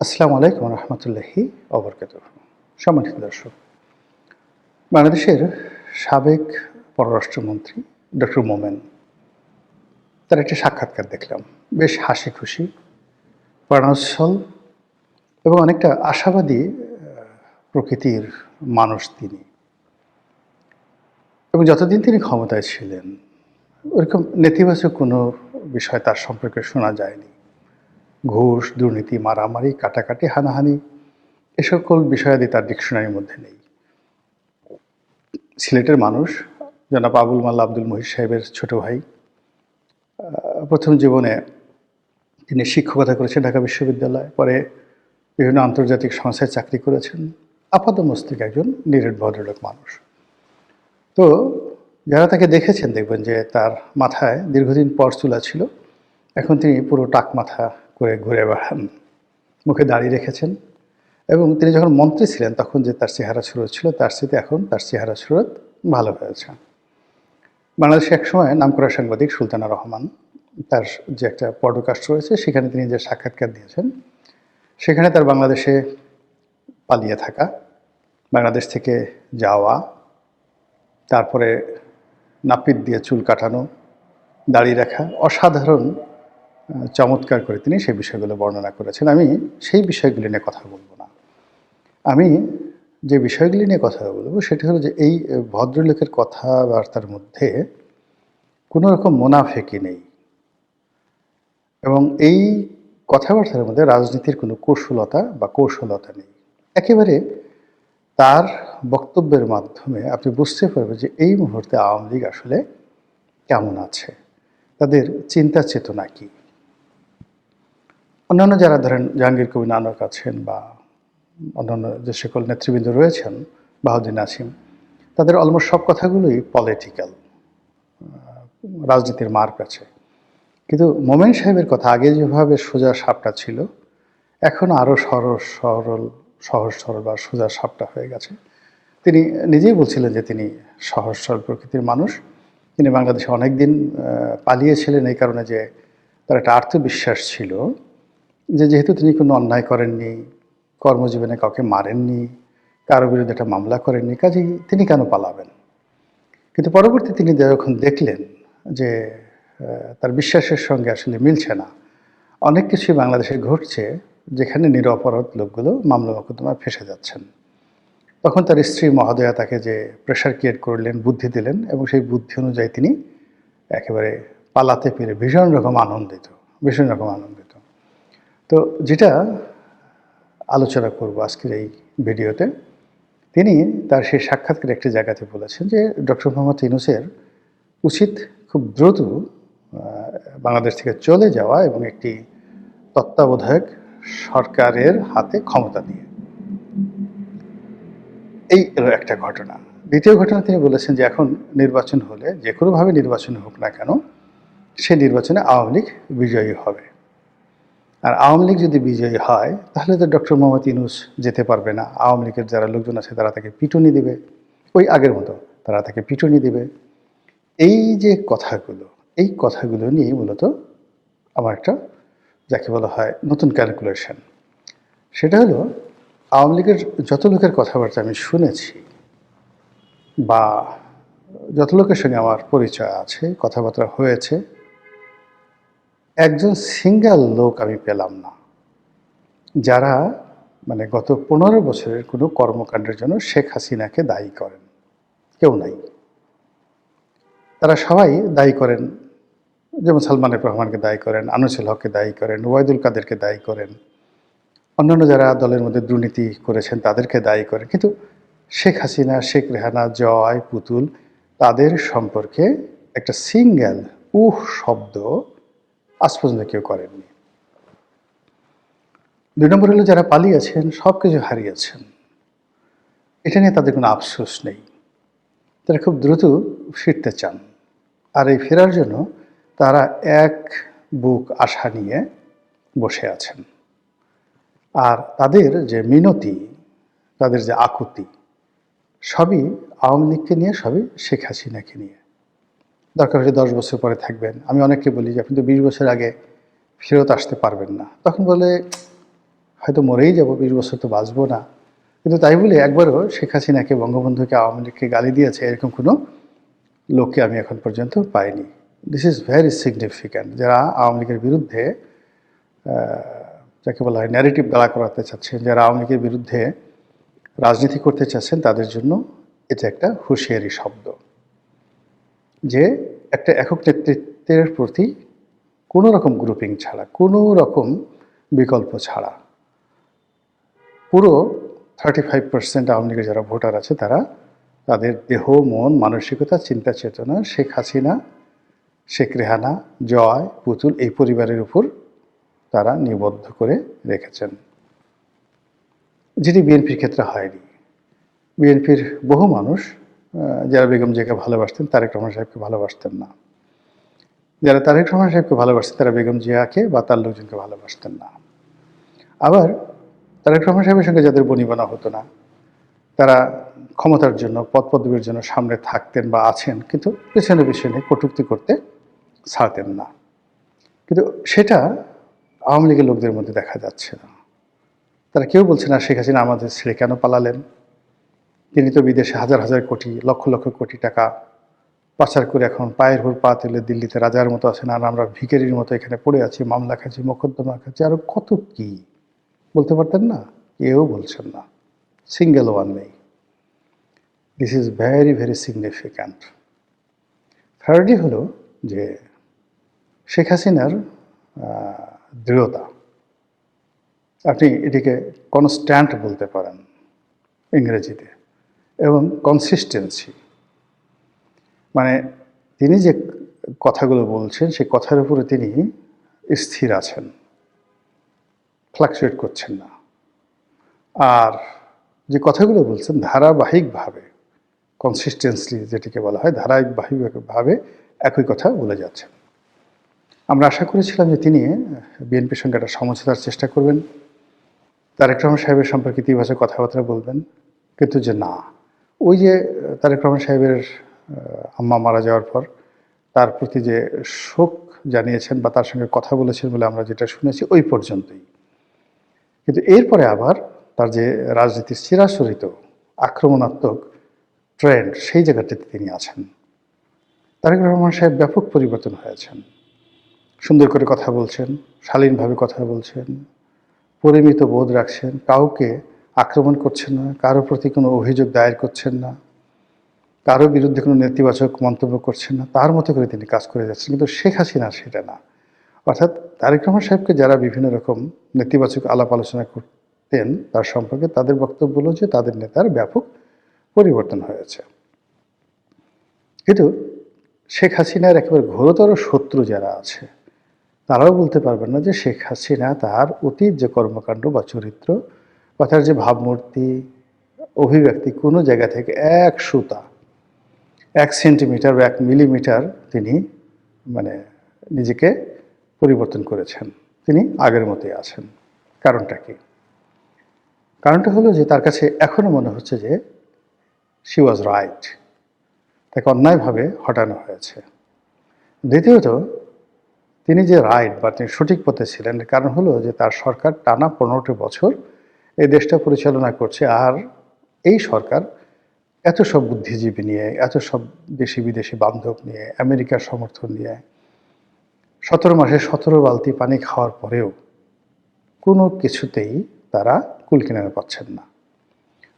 আসসালামু আলাইকুম রহমতুল্লাহি ওবরকাতুহ। সম্মানিত দর্শক, বাংলাদেশের সাবেক পররাষ্ট্রমন্ত্রী ডক্টর মোমেন, তার একটি সাক্ষাৎকার দেখলাম। বেশ হাসি খুশি, প্রাণোচ্ছল এবং অনেকটা আশাবাদী প্রকৃতির মানুষ তিনি। এবং যতদিন তিনি ক্ষমতায় ছিলেন ওরকম নেতিবাচক কোনো বিষয় তার সম্পর্কে শোনা যায়নি। ঘুষ, দুর্নীতি, মারামারি, কাটাকাটি, হানাহানি এ সকল বিষয়াদি তার ডিকশনারির মধ্যে নেই। সিলেটের মানুষ জনাব আবুল মাল্লা আব্দুল মুহিত সাহেবের ছোট ভাই। প্রথম জীবনে তিনি শিক্ষকতা করেছেন ঢাকা বিশ্ববিদ্যালয়ে, পরে বিভিন্ন আন্তর্জাতিক সংস্থায় চাকরি করেছেন। আপাতমস্তিক একজন নিরেট ভদ্রলোক মানুষ। তো যারা তাকে দেখেছেন দেখবেন যে তার মাথায় দীর্ঘদিন পর চুলা ছিল, এখন তিনি পুরো টাক মাথা করে ঘুরে বেড়ান, মুখে দাড়ি রেখেছেন। এবং তিনি যখন মন্ত্রী ছিলেন তখন যে তার চেহারা সুরত ছিল তার চেয়ে এখন তার চেহারা সুরত ভালো হয়েছে। বাংলাদেশে একসময় নামকরা সাংবাদিক সুলতানা রহমান, তার যে একটা পডকাস্ট রয়েছে সেখানে তিনি যে সাক্ষাৎকার দিয়েছেন, সেখানে তার বাংলাদেশে পালিয়ে থাকা, বাংলাদেশ থেকে যাওয়া, তারপরে নাপিত দিয়ে চুল কাটানো, দাড়ি রাখা, অসাধারণ চমৎকার করে তিনি সেই বিষয়গুলো বর্ণনা করেছেন। আমি সেই বিষয়গুলি নিয়ে কথা বলবো না। আমি যে বিষয়গুলি নিয়ে কথা বলবো সেটা হলো যে এই ভদ্রলোকের কথাবার্তার মধ্যে কোনো রকম মুনাফেকি নেই এবং এই কথাবার্তার মধ্যে রাজনীতির কোনো কৌশলতা নেই। একেবারে তার বক্তব্যের মাধ্যমে আপনি বুঝতে পারবেন যে এই মুহূর্তে আওয়ামী লীগ আসলে কেমন আছে, তাদের চিন্তা চেতনা কী। অন্যান্য যারা ধরেন জাহাঙ্গীর কবির নানক আছেন বা অন্যান্য যে সকল নেতৃবৃন্দ রয়েছেন, বাহাউদ্দিন নাসিম, তাদের অলমোস্ট সব কথাগুলোই পলিটিক্যাল, রাজনীতির মার্ক আছে। কিন্তু মোমেন সাহেবের কথা আগে যেভাবে সোজা সাপটা ছিল, এখন আরও সহজ সরল বা সোজা সাপটা হয়ে গেছে। তিনি নিজেই বলছিলেন যে তিনি সহজ সরল প্রকৃতির মানুষ। তিনি বাংলাদেশে অনেক দিন পালিয়েছিলেন এই কারণে যে তার একটা আত্মবিশ্বাস ছিল যে যেহেতু তিনি কোনো অন্যায় করেননি, কর্মজীবনে কাউকে মারেননি, কারো বিরুদ্ধে একটা মামলা করেননি, কাজেই তিনি কেন পালাবেন। কিন্তু পরবর্তী তিনি যখন দেখলেন যে তার বিশ্বাসের সঙ্গে আসলে মিলছে না, অনেক কিছুই বাংলাদেশে ঘটছে যেখানে নিরপরাধ লোকগুলো মামলা মোকদ্দমায় ফেঁসে যাচ্ছেন, তখন তার স্ত্রী মহোদয়া তাকে যে প্রেশার ক্রিয়েট করলেন, বুদ্ধি দিলেন এবং সেই বুদ্ধি অনুযায়ী তিনি একেবারে পালাতে পেরে ভীষণ রকম আনন্দিত। তো যেটা আলোচনা করব আজকের এই ভিডিওতে, তিনি তার সেই সাক্ষাৎকারে একটি জায়গাতে বলেছেন যে ডক্টর মোহাম্মদ ইউনূসের উচিত খুব দ্রুত বাংলাদেশ থেকে চলে যাওয়া এবং একটি তত্ত্বাবধায়ক সরকারের হাতে ক্ষমতা দিয়ে। এই এলো একটা ঘটনা। দ্বিতীয় ঘটনা, তিনি বলেছেন যে এখন নির্বাচন হলে যে কোনোভাবে নির্বাচন হোক না কেন, সে নির্বাচনে আওয়ামী লীগ বিজয়ী হবে। আর আওয়ামী লীগ যদি বিজয়ী হয় তাহলে তো ডক্টর মোহাম্মদ ইউনূস যেতে পারবে না। আওয়ামী লীগের যারা লোকজন আছে তারা তাকে পিটুনি দেবে, ওই আগের মতো তারা তাকে পিটুনি দেবে। এই যে কথাগুলো, এই কথাগুলো নিয়েই মূলত আমার একটা, যাকে বলা হয় নতুন ক্যালকুলেশন। সেটা হলো আওয়ামী লীগের যত লোকের কথাবার্তা আমি শুনেছি বা যত লোকের সঙ্গে আমার পরিচয় আছে, কথাবার্তা হয়েছে, একজন সিঙ্গেল লোক আমি পেলাম না যারা মানে গত 15 বছরের কোনো কর্মকাণ্ডের জন্য শেখ হাসিনাকে দায়ী করেন। কেউ নাই। তারা সবাই দায়ী করেন, যেমন সালমান এফ রহমানকে দায়ী করেন, আনিসুল হককে দায়ী করেন, ওবায়দুল কাদেরকে দায়ী করেন, অন্যান্য যারা দলের মধ্যে দুর্নীতি করেছেন তাদেরকে দায়ী করেন। কিন্তু শেখ হাসিনা, শেখ রেহানা, জয়, পুতুল, তাদের সম্পর্কে একটা সিঙ্গেল শব্দ আজ পর্যন্ত কেউ করেননি। 2 নম্বর হলো যারা পালিয়েছেন, সব কিছু হারিয়েছেন, এটা নিয়ে তাদের কোনো আফসোস নেই। তারা খুব দ্রুত ফিরতে চান। আর এই ফেরার জন্য তারা এক বুক আশা নিয়ে বসে আছেন। আর তাদের যে মিনতি, তাদের যে আকুতি, সবই আওয়ামী লীগকে নিয়ে, সবই শেখ হাসিনাকে নিয়ে। দরকার হলে 10 বছর পরে থাকবেন। আমি অনেককে বলি যে আপনি তো 20 বছর আগে ফেরত আসতে পারবেন না। তখন বলে হয়তো মরেই যাব, 20 বছর তো বাঁচবো না। কিন্তু তাই বলে একবারও শেখ হাসিনাকে, বঙ্গবন্ধুকে, আওয়ামী লীগকে গালি দিয়েছে এরকম কোনো লোককে আমি এখন পর্যন্ত পাইনি। This is very significant. যারা আওয়ামী লীগের বিরুদ্ধে যাকে বলা হয় ন্যারেটিভ দাঁড়া করাতে চাচ্ছেন, যারা আওয়ামী লীগের বিরুদ্ধে রাজনীতি করতে চাচ্ছেন, তাদের জন্য এটা একটা হুঁশিয়ারি শব্দ যে একটা একক নেতৃত্বের প্রতি কোনো রকম গ্রুপিং ছাড়া, কোনো রকম বিকল্প ছাড়া পুরো 35% আওয়ামী লীগের যারা ভোটার আছে তারা তাদের দেহ, মন, মানসিকতা, চিন্তা চেতনা শেখ হাসিনা, শেখ রেহানা, জয়, পুতুল এই পরিবারের উপর তারা নিবদ্ধ করে রেখেছেন, যেটি বিএনপির ক্ষেত্রে হয়নি। বিএনপির বহু মানুষ যারা বেগম জিয়াকে ভালোবাসতেন, তারেক রহমান সাহেবকে ভালোবাসতেন না। যারা তারেক রহমান সাহেবকে ভালোবাসতেন তারা বেগম জিয়াকে বা তার লোকজনকে ভালোবাসতেন না। আবার তারেক রহমান সাহেবের সঙ্গে যাদের বনিবনা হতো না, তারা ক্ষমতার জন্য, পদ পদবীর জন্য সামনে থাকতেন বা আছেন, কিন্তু পেছনে পেছনে কটূক্তি করতে ছাড়তেন না। কিন্তু সেটা আওয়ামী লীগের লোকদের মধ্যে দেখা যাচ্ছে না। তারা কেউ বলছে না শেখ হাসিনা আমাদের ছেড়ে কেন পালালেন, তিনি তো বিদেশে হাজার হাজার কোটি, লক্ষ লক্ষ কোটি টাকা পাচার করে এখন পায়ের উপর পা তুলে দিল্লিতে রাজার মতো আছেন, আর আমরা ভিখারির মতো এখানে পড়ে আছি, মামলা খাচ্ছি, মোকদ্দমা খাচ্ছি, আরও কত কি বলতে পারতেন না? কেউ বলছেন না, সিঙ্গেল ওয়ান নেই। This is very very significant. Thirdly হলো যে শেখ হাসিনার দৃঢ়তা, আপনি এটিকে কনস্ট্যান্ট বলতে পারেন ইংরেজিতে, এবং কনসিস্টেন্সি, মানে তিনি যে কথাগুলো বলছেন সেই কথার উপরে তিনি স্থির আছেন, ফ্লাকচুয়েট করছেন না। আর যে কথাগুলো বলছেন ধারাবাহিকভাবে, কনসিস্টেন্সলি যেটিকে বলা হয়, ধারাবাহিকভাবে একই কথা বলে যাচ্ছেন। আমরা আশা করেছিলাম যে তিনি বিএনপির সঙ্গে একটা সমঝোতার চেষ্টা করবেন, তারেক রহমান সাহেবের সম্পর্কে ইতিবাচক কথাবার্তা বলবেন, কিন্তু যে না, ওই যে তারেক রহমান সাহেবের আম্মা মারা যাওয়ার পর তার প্রতি যে শোক জানিয়েছেন বা তার সঙ্গে কথা বলেছেন বলে আমরা যেটা শুনেছি ওই পর্যন্তই। কিন্তু এরপরে আবার তার যে রাজনীতির চিরাচরিত আক্রমণাত্মক ট্রেন্ড, সেই জায়গাটাতে তিনি আছেন। তারেক রহমান সাহেব ব্যাপক পরিবর্তন হয়েছেন, সুন্দর করে কথা বলছেন, শালীনভাবে কথা বলছেন, পরিমিত বোধ রাখছেন, কাউকে আক্রমণ করছেন না, কারো প্রতি কোনো অভিযোগ দায়ের করছেন না, কারো বিরুদ্ধে কোনো নেতিবাচক মন্তব্য করছেন না, তার মতো করে তিনি কাজ করে যাচ্ছেন। কিন্তু শেখ হাসিনা সেটা না। অর্থাৎ তারেক রহমান সাহেবকে যারা বিভিন্ন রকম নেতিবাচক আলাপ আলোচনা করতেন তার সম্পর্কে, তাদের বক্তব্য হলো যে তাদের নেতার ব্যাপক পরিবর্তন হয়েছে। কিন্তু শেখ হাসিনার একেবারে ঘোরতর শত্রু যারা আছে তারাও বলতে পারবেন না যে শেখ হাসিনা তার অতীত যে কর্মকাণ্ড বা চরিত্র বা তার যে ভাবমূর্তি, অভিব্যক্তি, কোনো জায়গা থেকে এক সুতা, 1 সেন্টিমিটার বা 1 মিলিমিটার তিনি মানে নিজেকে পরিবর্তন করেছেন। তিনি আগের মতোই আছেন। কারণটা কি? কারণটা হলো যে তার কাছে এখনো মনে হচ্ছে যে শি ওয়াজ রাইট, তাকে অন্যায়ভাবে হটানো হয়েছে। দ্বিতীয়ত, তিনি যে রাইট বা তিনি সঠিক পথে ছিলেন, কারণ হলো যে তার সরকার টানা 15টি বছর এই দেশটা পরিচালনা করছে, আর এই সরকার এত সব বুদ্ধিজীবী নিয়ে, এত সব দেশি বিদেশি বান্ধব নিয়ে, আমেরিকার সমর্থন নিয়ে 17 মাসে 17 বালতি পানি খাওয়ার পরেও কোনো কিছুতেই তারা কুল কিনারা পাচ্ছেন না।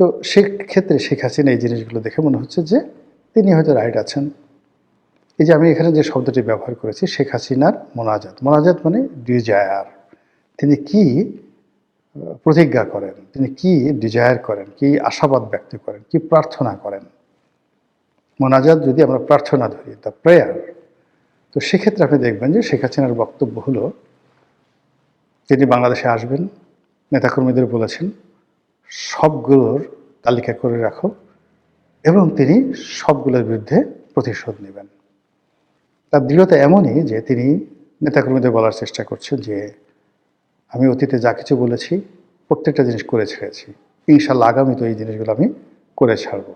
তো সেক্ষেত্রে শেখ হাসিনা এই জিনিসগুলো দেখে মনে হচ্ছে যে তিনি হয়তো রাইট আছেন। এই যে আমি এখানে যে শব্দটি ব্যবহার করেছি, শেখ হাসিনার মোনাজাত, মোনাজাত মানে ডিজায়ার, তিনি কি প্রতিজ্ঞা করেন, তিনি কি ডিজায়ার করেন, কি আশাবাদ ব্যক্ত করেন, কি প্রার্থনা করেন। মোনাজাত যদি আমরা প্রার্থনা ধরি, দ্য প্রেয়ার, তো সেক্ষেত্রে আপনি দেখবেন যে শেখ হাসিনার বক্তব্য হলো তিনি বাংলাদেশে আসবেন, নেতাকর্মীদের বলেছেন সবগুলোর তালিকা করে রাখো, এবং তিনি সবগুলোর বিরুদ্ধে প্রতিশোধ নেবেন। তার দৃঢ়তা এমনই যে তিনি নেতাকর্মীদের বলার চেষ্টা করছেন যে আমি অতীতে যা কিছু বলেছি প্রত্যেকটা জিনিস করে ছেড়েছি, ইনশাল্লাহ আগামী তো এই জিনিসগুলো আমি করে ছাড়ব।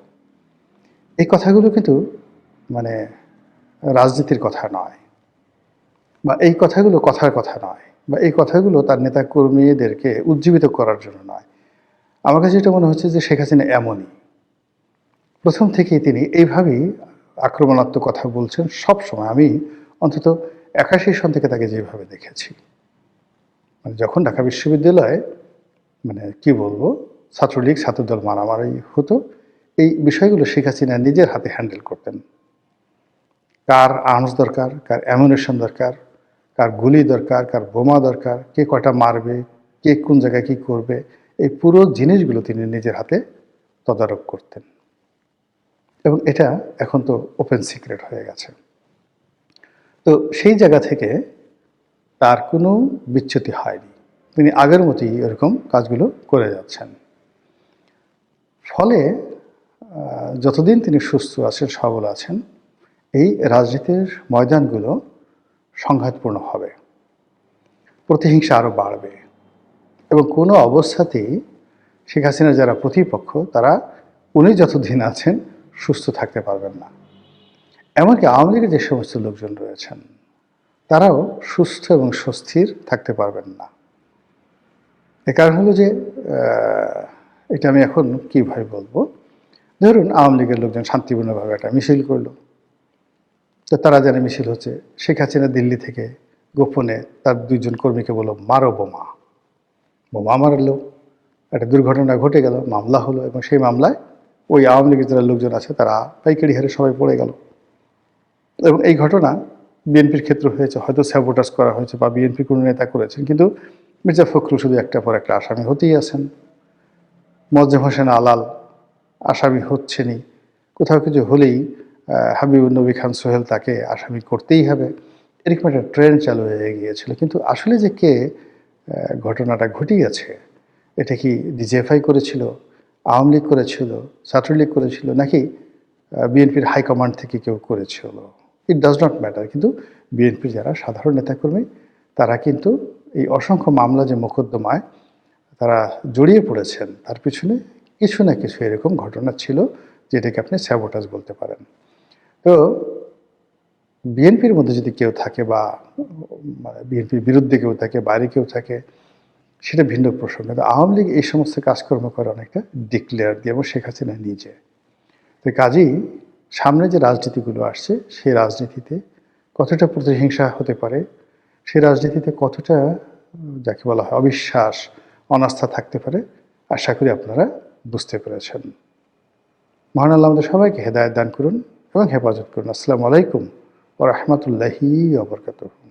এই কথাগুলো কিন্তু মানে রাজনীতির কথা নয়, বা এই কথাগুলো কথার কথা নয়, বা এই কথাগুলো তার নেতা কর্মীদেরকে উজ্জীবিত করার জন্য নয়। আমার কাছে যেটা মনে হচ্ছে যে শেখ হাসিনা এমনই। প্রথম থেকেই তিনি এইভাবেই আক্রমণাত্মক কথা বলছেন সবসময়। আমি অন্তত ৮১ সন থেকে তাকে যেভাবে দেখেছি। মানে যখন ঢাকা বিশ্ববিদ্যালয়ে মানে কি বলবো, ছাত্রলীগ ছাত্রদল মারামারি হতো, এই বিষয়গুলো শেখ হাসিনা নিজের হাতে হ্যান্ডেল করতেন। কার আর্মস দরকার, কার অ্যামুনেশন দরকার, কার গুলি দরকার, কার বোমা দরকার, কে কয়টা মারবে, কে কোন জায়গায় কী করবে, এই পুরো জিনিসগুলো তিনি নিজের হাতে তদারক করতেন। এবং এটা এখন তো ওপেন সিক্রেট হয়ে গেছে। তো সেই জায়গা থেকে তার কোনো বিচ্যুতি হয়নি। তিনি আগের মতোই এরকম কাজগুলো করে যাচ্ছেন। ফলে যতদিন তিনি সুস্থ আছেন, সবল আছেন, এই রাজনীতির ময়দানগুলো সংঘাতপূর্ণ হবে, প্রতিহিংসা আরও বাড়বে এবং কোনো অবস্থাতেই শেখ হাসিনার যারা প্রতিপক্ষ তারা উনি যতদিন আছেন সুস্থ থাকতে পারবেন না। এমনকি আওয়ামী লীগের যে সমস্ত লোকজন রয়েছেন তারাও সুস্থ এবং সুস্থির থাকতে পারবেন না। এ কারণ হলো যে এটা আমি এখন কীভাবে বলবো, ধরুন আওয়ামী লীগের লোকজন শান্তিপূর্ণভাবে একটা মিছিল করলো, তো তারা জানে মিছিল হচ্ছে, শেখ হাসিনা দিল্লি থেকে গোপনে তার 2 জন কর্মীকে বলল মারো বোমা, বোমা মারলো, একটা দুর্ঘটনা ঘটে গেল, মামলা হলো এবং সেই মামলায় ওই আওয়ামী লীগের যারা লোকজন আছে তারা পাইকারি হারে সবাই পড়ে গেল। এবং এই ঘটনা বিএনপির ক্ষেত্রে হয়েছে, হয়তো স্যাবোটাজ করা হয়েছে বা বিএনপি কোনো নেতা করেছেন, কিন্তু মির্জা ফখরুল শুধু একটার পর একটা আসামি হতেই আছেন। মোয়াজ্জেম হোসেন আলাল আসামি হচ্ছেনই, কোথাও কিছু হলেই হাবিবুর নবী খান সোহেল তাকে আসামি করতেই হবে, এরকম একটা ট্রেন্ড চালু হয়ে গিয়েছিল। কিন্তু আসলে যে কে ঘটনাটা ঘটিয়েছে, এটা কি ডিজিএফআই করেছিল, আওয়ামী লীগ করেছিল, ছাত্রলীগ করেছিল, নাকি বিএনপির হাইকমান্ড থেকে কেউ করেছিল, ইট ডাজ নট ম্যাটার। কিন্তু বিএনপির যারা সাধারণ নেতাকর্মী তারা কিন্তু এই অসংখ্য মামলা যে মোকদ্দমায় তারা জড়িয়ে পড়েছেন, তার পিছনে কিছু না কিছু এরকম ঘটনা ছিল যেটাকে আপনি স্যাবোটাজ বলতে পারেন। তো বিএনপির মধ্যে যদি কেউ থাকে বা বিএনপির বিরুদ্ধে কেউ থাকে, বাইরে কেউ থাকে, সেটা ভিন্ন প্রসঙ্গ। কিন্তু আওয়ামী লীগ এই সমস্ত কাজকর্ম করে অনেকটা ডিক্লেয়ার দিয়ে, এবং শেখ হাসিনা নিজে। তো কাজেই সামনে যে রাজনীতিগুলো আসছে সেই রাজনীতিতে কতটা প্রতিহিংসা হতে পারে, সেই রাজনীতিতে কতটা যাকে বলা হয় অবিশ্বাস, অনাস্থা থাকতে পারে, আশা করি আপনারা বুঝতে পেরেছেন। মহান আল্লাহ আমাদের সবাইকে হেদায়েত দান করুন এবং হেফাজত করুন। আসসালামু আলাইকুম ওয়া রাহমাতুল্লাহি ওয়া বারাকাতুহু।